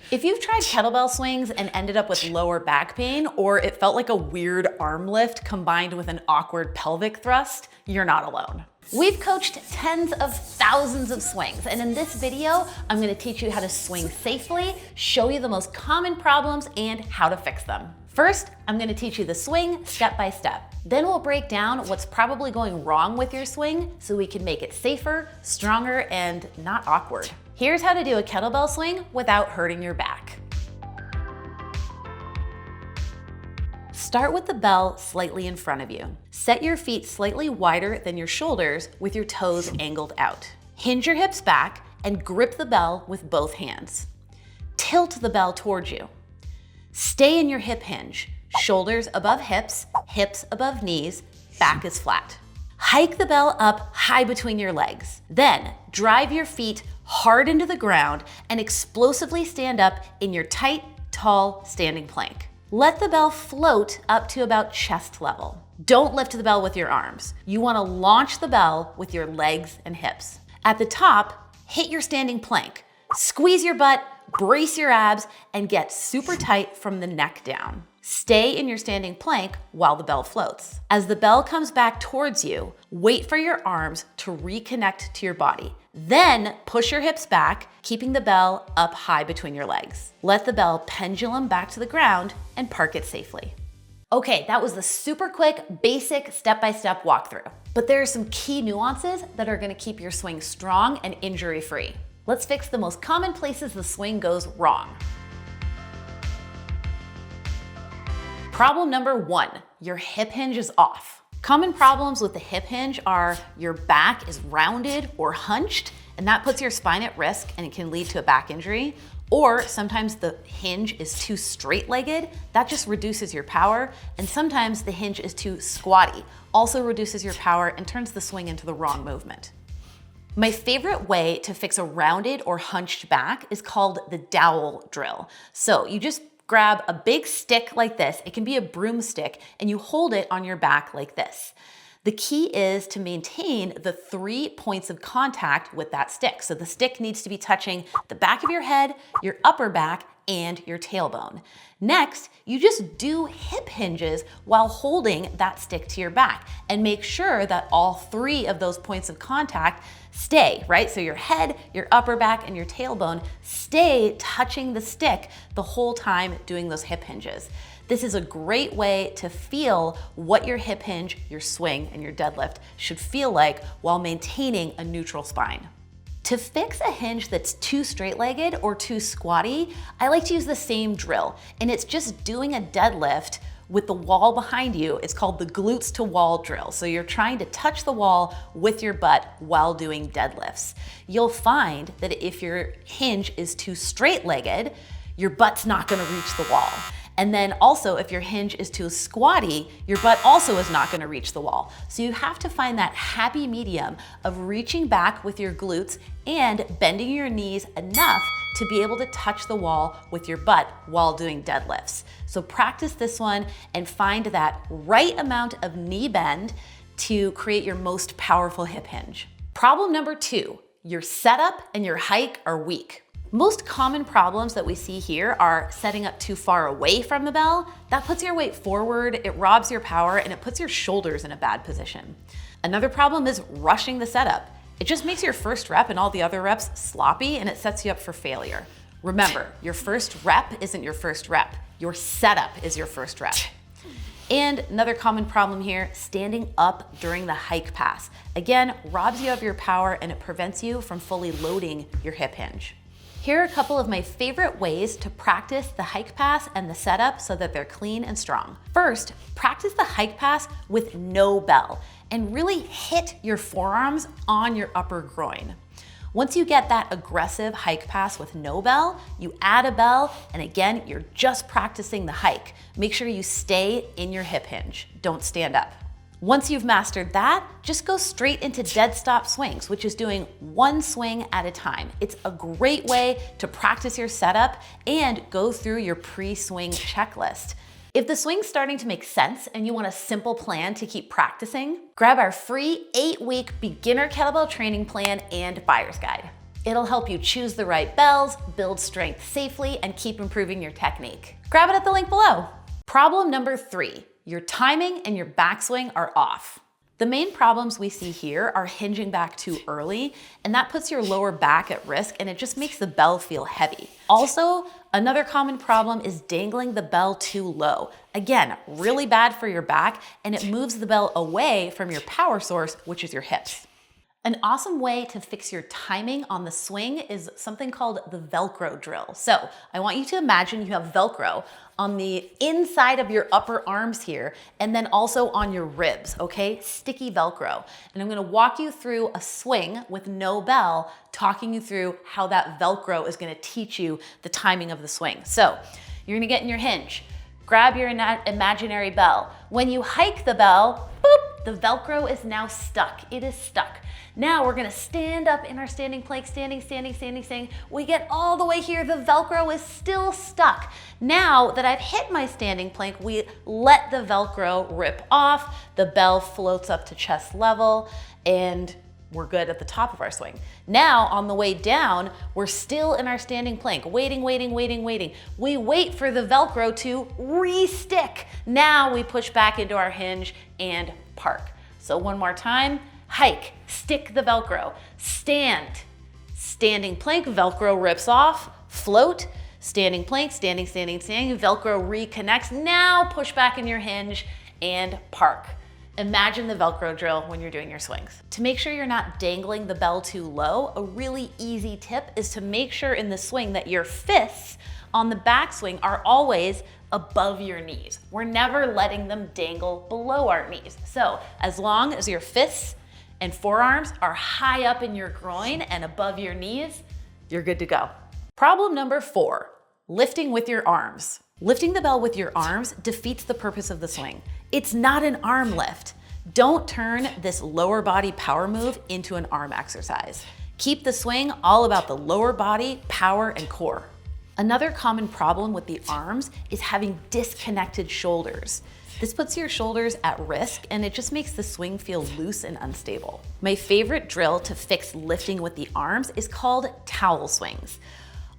If you've tried kettlebell swings and ended up with lower back pain, or it felt like a weird arm lift combined with an awkward pelvic thrust, you're not alone. We've coached tens of thousands of swings, and in this video, I'm gonna teach you how to swing safely, show you the most common problems, and how to fix them. First, I'm gonna teach you the swing step by step. Then we'll break down what's probably going wrong with your swing so we can make it safer, stronger, and not awkward. Here's how to do a kettlebell swing without hurting your back. Start with the bell slightly in front of you. Set your feet slightly wider than your shoulders with your toes angled out. Hinge your hips back and grip the bell with both hands. Tilt the bell towards you. Stay in your hip hinge. Shoulders above hips, hips above knees, back is flat. Hike the bell up high between your legs. Then drive your feet hard into the ground and explosively stand up in your tight, tall standing plank. Let the bell float up to about chest level. Don't lift the bell with your arms. You want to launch the bell with your legs and hips. At the top, hit your standing plank. Squeeze your butt, brace your abs, and get super tight from the neck down. Stay in your standing plank while the bell floats. As the bell comes back towards you, wait for your arms to reconnect to your body. Then push your hips back, keeping the bell up high between your legs. Let the bell pendulum back to the ground and park it safely. Okay, that was the super quick, basic step-by-step walkthrough. But there are some key nuances that are gonna keep your swing strong and injury-free. Let's fix the most common places the swing goes wrong. Problem number 1, your hip hinge is off. Common problems with the hip hinge are your back is rounded or hunched, and that puts your spine at risk and it can lead to a back injury. Or sometimes the hinge is too straight-legged, that just reduces your power. And sometimes the hinge is too squatty, also reduces your power and turns the swing into the wrong movement. My favorite way to fix a rounded or hunched back is called the dowel drill. So you just grab a big stick like this, it can be a broomstick, and you hold it on your back like this. The key is to maintain the 3 points of contact with that stick. So the stick needs to be touching the back of your head, your upper back, and your tailbone. Next, you just do hip hinges while holding that stick to your back and make sure that all 3 of those points of contact stay, right? So your head, your upper back, and your tailbone stay touching the stick the whole time doing those hip hinges. This is a great way to feel what your hip hinge, your swing, and your deadlift should feel like while maintaining a neutral spine. To fix a hinge that's too straight-legged or too squatty, I like to use the same drill, and it's just doing a deadlift with the wall behind you. It's called the glutes to wall drill. So you're trying to touch the wall with your butt while doing deadlifts. You'll find that if your hinge is too straight-legged, your butt's not gonna reach the wall. And then also if your hinge is too squatty, your butt also is not gonna reach the wall. So you have to find that happy medium of reaching back with your glutes and bending your knees enough to be able to touch the wall with your butt while doing deadlifts. So practice this one and find that right amount of knee bend to create your most powerful hip hinge. Problem number 2, your setup and your hike are weak. Most common problems that we see here are setting up too far away from the bell. That puts your weight forward, it robs your power, and it puts your shoulders in a bad position. Another problem is rushing the setup. It just makes your first rep and all the other reps sloppy, and it sets you up for failure. Remember, your first rep isn't your first rep. Your setup is your first rep. And another common problem here, standing up during the hike pass. Again, robs you of your power and it prevents you from fully loading your hip hinge. Here are a couple of my favorite ways to practice the hike pass and the setup so that they're clean and strong. First, practice the hike pass with no bell and really hit your forearms on your upper groin. Once you get that aggressive hike pass with no bell, you add a bell, and again, you're just practicing the hike. Make sure you stay in your hip hinge. Don't stand up. Once you've mastered that, just go straight into dead stop swings, which is doing one swing at a time. It's a great way to practice your setup and go through your pre-swing checklist. If the swing's starting to make sense and you want a simple plan to keep practicing, grab our free 8-week beginner kettlebell training plan and buyer's guide. It'll help you choose the right bells, build strength safely, and keep improving your technique. Grab it at the link below. Problem number 3, your timing and your backswing are off. The main problems we see here are hinging back too early, and that puts your lower back at risk, and it just makes the bell feel heavy. Also, another common problem is dangling the bell too low. Again, really bad for your back, and it moves the bell away from your power source, which is your hips. An awesome way to fix your timing on the swing is something called the Velcro drill. So I want you to imagine you have Velcro on the inside of your upper arms here, and then also on your ribs, okay? Sticky Velcro. And I'm gonna walk you through a swing with no bell, talking you through how that Velcro is gonna teach you the timing of the swing. So you're gonna get in your hinge, grab your imaginary bell. When you hike the bell, boop, the Velcro is now stuck. It is stuck. Now we're gonna stand up in our standing plank, standing. We get all the way here, the Velcro is still stuck. Now that I've hit my standing plank, we let the Velcro rip off, the bell floats up to chest level, and we're good at the top of our swing. Now on the way down, we're still in our standing plank, waiting. We wait for the Velcro to re-stick. Now we push back into our hinge and park. So one more time. Hike, stick the Velcro, stand, standing plank, Velcro rips off, float, standing plank, standing, Velcro reconnects. Now push back in your hinge and park. Imagine the Velcro drill when you're doing your swings. To make sure you're not dangling the bell too low, a really easy tip is to make sure in the swing that your fists on the backswing are always above your knees. We're never letting them dangle below our knees. So as long as your fists and forearms are high up in your groin and above your knees, you're good to go. Problem number 4, lifting with your arms. Lifting the bell with your arms defeats the purpose of the swing. It's not an arm lift. Don't turn this lower body power move into an arm exercise. Keep the swing all about the lower body, power, and core. Another common problem with the arms is having disconnected shoulders. This puts your shoulders at risk, and it just makes the swing feel loose and unstable. My favorite drill to fix lifting with the arms is called towel swings.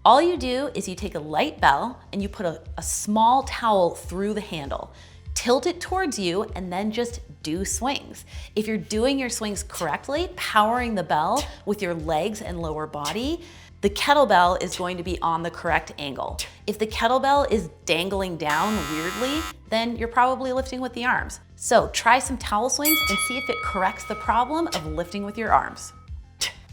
All you do is you take a light bell and you put a small towel through the handle, tilt it towards you, and then just do swings. If you're doing your swings correctly, powering the bell with your legs and lower body, the kettlebell is going to be on the correct angle. If the kettlebell is dangling down weirdly, then you're probably lifting with the arms. So try some towel swings and see if it corrects the problem of lifting with your arms.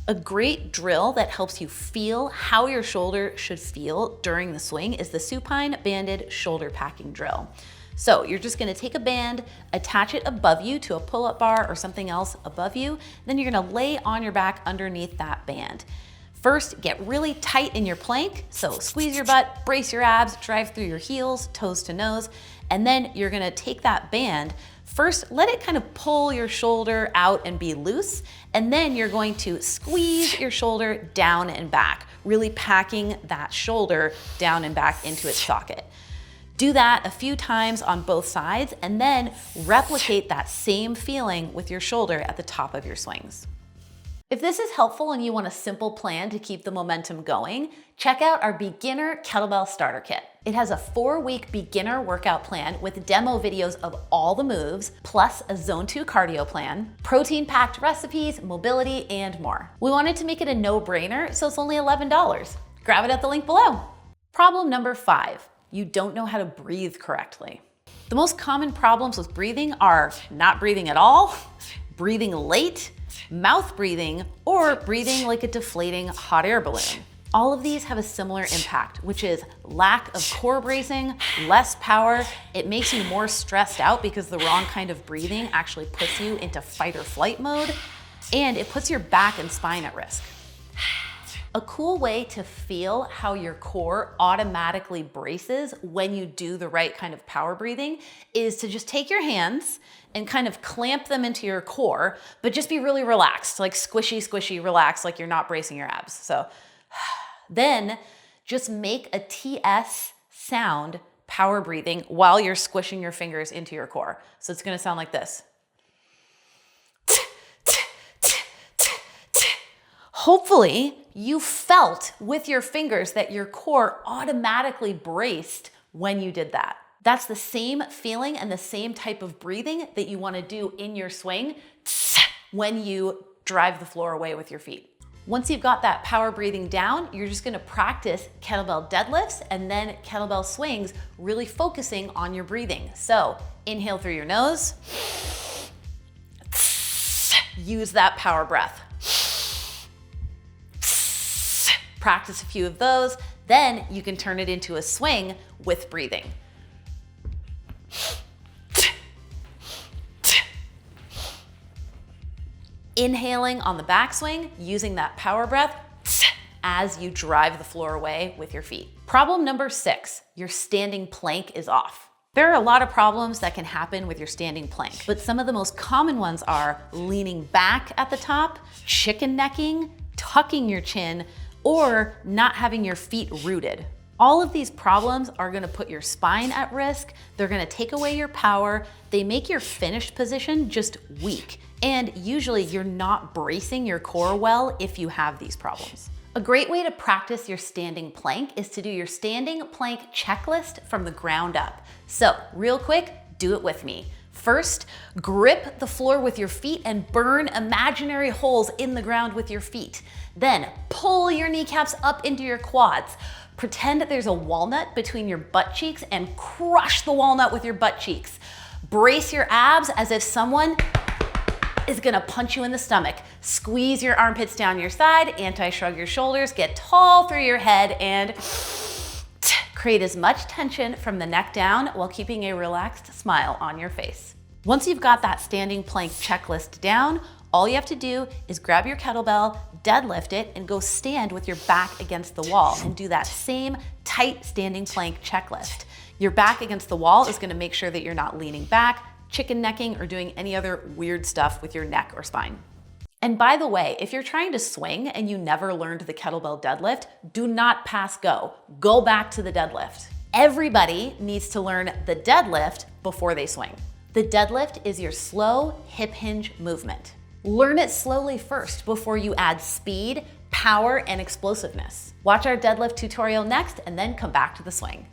A great drill that helps you feel how your shoulder should feel during the swing is the supine banded shoulder packing drill. So you're just gonna take a band, attach it above you to a pull-up bar or something else above you, then you're gonna lay on your back underneath that band. First, get really tight in your plank. So squeeze your butt, brace your abs, drive through your heels, toes to nose, and then you're gonna take that band. First, let it kind of pull your shoulder out and be loose, and then you're going to squeeze your shoulder down and back, really packing that shoulder down and back into its socket. Do that a few times on both sides, and then replicate that same feeling with your shoulder at the top of your swings. If this is helpful and you want a simple plan to keep the momentum going, check out our beginner Kettlebell Starter Kit. It has a 4-week beginner workout plan with demo videos of all the moves, plus a Zone 2 cardio plan, protein-packed recipes, mobility, and more. We wanted to make it a no-brainer, so it's only $11. Grab it at the link below. Problem number 5, you don't know how to breathe correctly. The most common problems with breathing are not breathing at all, breathing late, mouth breathing, or breathing like a deflating hot air balloon. All of these have a similar impact, which is lack of core bracing, less power. It makes you more stressed out because the wrong kind of breathing actually puts you into fight or flight mode, and it puts your back and spine at risk. A cool way to feel how your core automatically braces when you do the right kind of power breathing is to just take your hands and kind of clamp them into your core, but just be really relaxed, like squishy, relaxed, like you're not bracing your abs. So then just make a TS sound power breathing while you're squishing your fingers into your core. So it's gonna sound like this. Hopefully, you felt with your fingers that your core automatically braced when you did that. That's the same feeling and the same type of breathing that you want to do in your swing when you drive the floor away with your feet. Once you've got that power breathing down, you're just gonna practice kettlebell deadlifts and then kettlebell swings, really focusing on your breathing. So inhale through your nose, use that power breath. Practice a few of those, then you can turn it into a swing with breathing. Inhaling on the backswing, using that power breath as you drive the floor away with your feet. Problem number 6, your standing plank is off. There are a lot of problems that can happen with your standing plank, but some of the most common ones are leaning back at the top, chicken necking, tucking your chin, or not having your feet rooted. All of these problems are gonna put your spine at risk, they're gonna take away your power, they make your finished position just weak, and usually you're not bracing your core well if you have these problems. A great way to practice your standing plank is to do your standing plank checklist from the ground up. So real quick, do it with me. First, grip the floor with your feet and burn imaginary holes in the ground with your feet. Then pull your kneecaps up into your quads. Pretend that there's a walnut between your butt cheeks and crush the walnut with your butt cheeks. Brace your abs as if someone is gonna punch you in the stomach. Squeeze your armpits down your side, anti-shrug your shoulders, get tall through your head, and create as much tension from the neck down while keeping a relaxed smile on your face. Once you've got that standing plank checklist down, all you have to do is grab your kettlebell, deadlift it, and go stand with your back against the wall and do that same tight standing plank checklist. Your back against the wall is gonna make sure that you're not leaning back, chicken necking, or doing any other weird stuff with your neck or spine. And by the way, if you're trying to swing and you never learned the kettlebell deadlift, do not pass go. Go back to the deadlift. Everybody needs to learn the deadlift before they swing. The deadlift is your slow hip hinge movement. Learn it slowly first before you add speed, power, and explosiveness. Watch our deadlift tutorial next and then come back to the swing.